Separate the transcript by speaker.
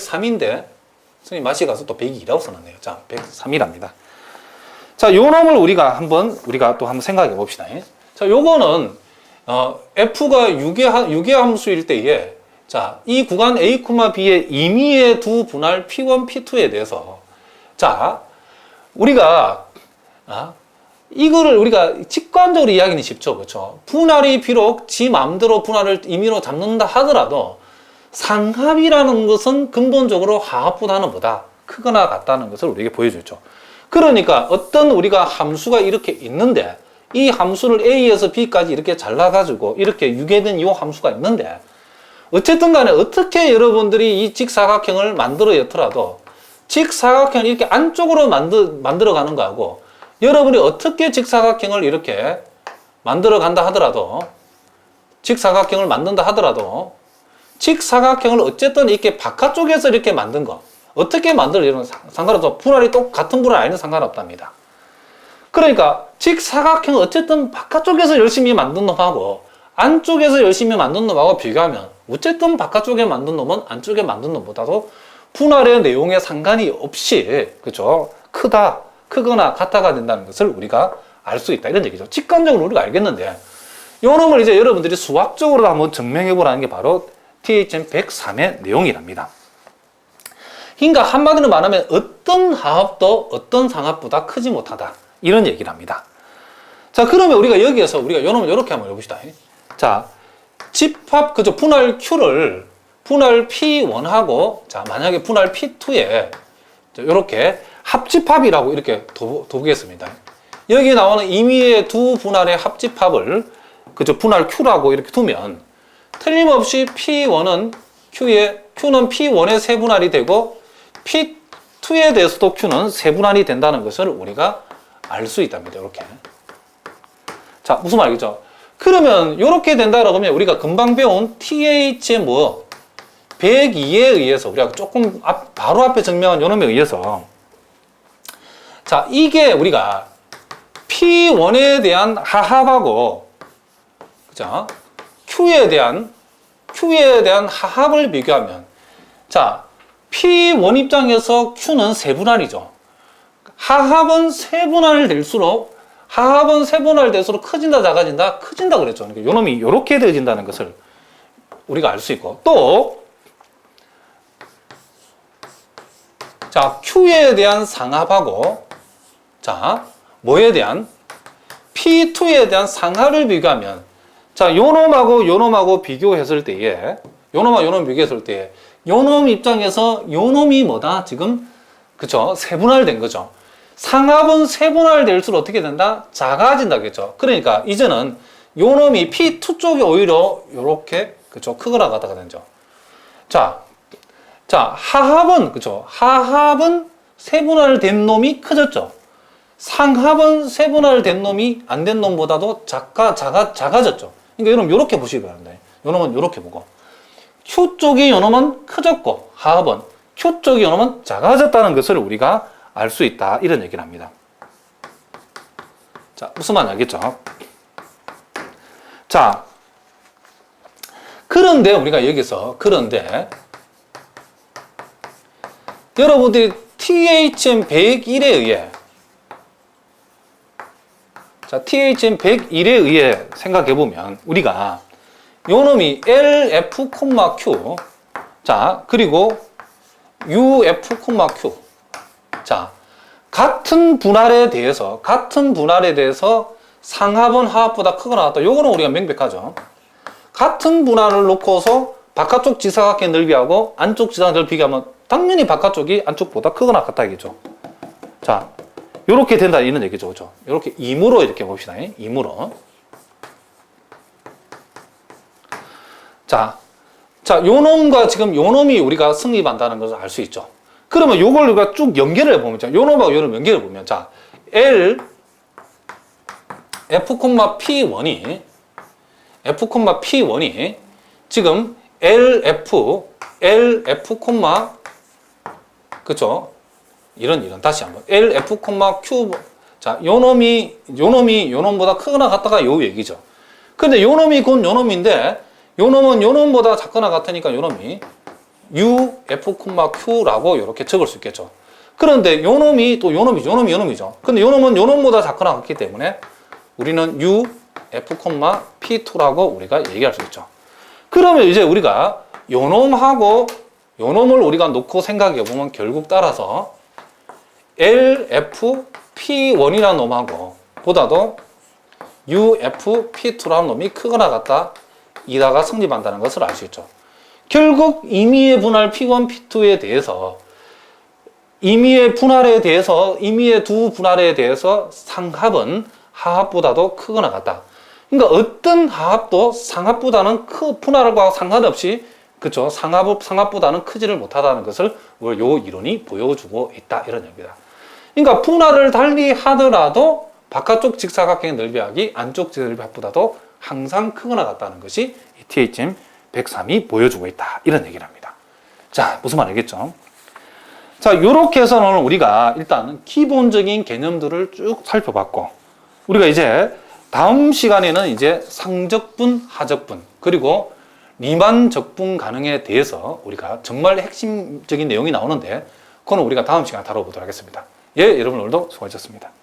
Speaker 1: 103인데 선생님 맛이 가서 또 102라고 써놨네요. 자, 103이랍니다. 자, 요 놈을 우리가 또 한번 생각해 봅시다. 자, 요거는 f가 유계 함수일 때에 자, 이 구간 A, B의 임의의 두 분할 P1, P2에 대해서 자, 우리가 이거를 우리가 직관적으로 이야기는 쉽죠. 그렇죠? 분할이 비록 지 마음대로 분할을 임의로 잡는다 하더라도 상합이라는 것은 근본적으로 하합보다는 보다 크거나 같다는 것을 우리에게 보여주죠. 그러니까 어떤 우리가 함수가 이렇게 있는데 이 함수를 A에서 B까지 이렇게 잘라가지고 이렇게 유계된 이 함수가 있는데 어쨌든 간에 어떻게 여러분들이 이 직사각형을 만들어 였더라도 직사각형을 이렇게 안쪽으로 만들어 가는 거하고 여러분이 어떻게 직사각형을 이렇게 만들어 간다 하더라도 직사각형을 만든다 하더라도 직사각형을 어쨌든 이렇게 바깥쪽에서 이렇게 만든 거 어떻게 만들어 이런 상관없어. 분할이 똑같은 분할 아니면 상관없답니다. 그러니까 직사각형을 어쨌든 바깥쪽에서 열심히 만든 놈하고 안쪽에서 열심히 만든 놈하고 비교하면 어쨌든 바깥쪽에 만든 놈은 안쪽에 만든 놈보다도 분할의 내용에 상관이 없이 그죠? 크거나 같아가 된다는 것을 우리가 알 수 있다 이런 얘기죠. 직관적으로 우리가 알겠는데 이 놈을 이제 여러분들이 수학적으로 한번 증명해 보라는 게 바로 THM 103의 내용이랍니다. 그러니까 한마디로 말하면 어떤 하합도 어떤 상합보다 크지 못하다 이런 얘기를 합니다. 자, 그러면 우리가 여기에서 우리가 요 놈을 이렇게 한번 해봅시다. 자, 집합 그죠? 분할 Q를 분할 P1하고 자, 만약에 분할 P2에 이렇게 합집합이라고 이렇게 둬보겠습니다. 여기 나오는 임의의 두 분할의 합집합을 그죠? 분할 Q라고 이렇게 두면 틀림없이 P1은 Q는 P1의 세분할이 되고 P2에 대해서도 Q는 세분할이 된다는 것을 우리가 알 수 있답니다. 이렇게. 자, 무슨 말이죠? 그러면 이렇게 된다라고 하면 우리가 금방 배운 TH의 102에 의해서 우리가 조금 바로 앞에 증명한 요놈에 의해서 자, 이게 우리가 P1에 대한 하합하고 그죠? Q에 대한 하합을 비교하면 자, P1 입장에서 Q는 세분할이죠. 하합은 세분할 될수록 커진다, 작아진다? 커진다 그랬죠. 그러니까 요놈이 이렇게 되어진다는 것을 우리가 알 수 있고 또 자, Q에 대한 상합하고 자, 뭐에 대한? P2에 대한 상합을 비교하면 자, 요놈하고 비교했을 때에 요놈하고 비교했을 때에 요놈 입장에서 요놈이 뭐다? 지금 그쵸? 세분할된 거죠. 상합은 세분할 될수록 어떻게 된다? 작아진다겠죠. 그러니까 이제는 요놈이 P2 쪽에 오히려 요렇게 그쵸? 크거나 같다가 되죠. 자, 하합은 그쵸? 하합은 세분할 된 놈이 커졌죠. 상합은 세분할 된 놈이 안 된 놈보다도 작아졌죠. 그러니까 여러분 요렇게 보시기 바랍니다. 요놈은 요렇게 보고 Q 쪽이 요놈은 커졌고 하합은 Q 쪽이 요놈은 작아졌다는 것을 우리가 알 수 있다 이런 얘기를 합니다. 자, 무슨 말인지 알겠죠? 자, 그런데 우리가 여기서 여러분들이 THM 101에 의해 자, THM 101에 의해 생각해 보면 우리가 요놈이 LF, Q 자, 그리고 UF, Q 자, 같은 분할에 대해서 상합은 하합보다 크거나 같다. 요거는 우리가 명백하죠. 같은 분할을 놓고서 바깥쪽 지사각형 넓이하고 안쪽 지사각형 넓이 비교하면 당연히 바깥쪽이 안쪽보다 크거나 같다겠죠. 자, 요렇게 된다 이런 얘기죠. 그렇죠? 요렇게 임으로 이렇게 봅시다. 임으로. 자, 요놈과 지금 요놈이 우리가 성립한다는 것을 알 수 있죠. 그러면 요걸 우리가 쭉 연결을 해보면, 자, 요놈하고 요놈 연결을 해보면, 자, L, F, P1이, 지금 LF, 그쵸? 이런, 다시 한번. LF, Q, 자, 요놈보다 크거나 같다가 요 얘기죠. 근데 요놈이 곧 요놈인데, 요놈은 요놈보다 작거나 같으니까 요놈이 U, F, Q라고 이렇게 적을 수 있겠죠. 그런데 요 놈이 또 요 놈이죠. 근데 요 놈은 요 놈보다 작거나 같기 때문에 우리는 U, F, P2라고 우리가 얘기할 수 있죠. 그러면 이제 우리가 요 놈하고 요 놈을 우리가 놓고 생각해 보면 결국 따라서 L, F, P1이라는 놈하고 보다도 U, F, P2라는 놈이 크거나 같다 이다가 성립한다는 것을 알 수 있죠. 결국 임의의 분할 P1, P2에 대해서 임의의 두 분할에 대해서 상합은 하합보다도 크거나 같다. 그러니까 어떤 하합도 상합보다는 분할과 상관없이 그쵸 상합보다는 크지를 못하다는 것을 요 이론이 보여주고 있다 이런 얘기입니다. 그러니까 분할을 달리 하더라도 바깥쪽 직사각형의 넓이하기 안쪽 넓이합보다도 항상 크거나 같다는 것이 THM 103이 보여주고 있다 이런 얘기를 합니다. 자, 무슨 말 알겠죠? 자, 요렇게 해서는 우리가 일단 기본적인 개념들을 쭉 살펴봤고 우리가 이제 다음 시간에는 이제 상적분, 하적분 그리고 리만 적분 가능에 대해서 우리가 정말 핵심적인 내용이 나오는데 그거는 우리가 다음 시간에 다뤄보도록 하겠습니다. 예, 여러분 오늘도 수고하셨습니다.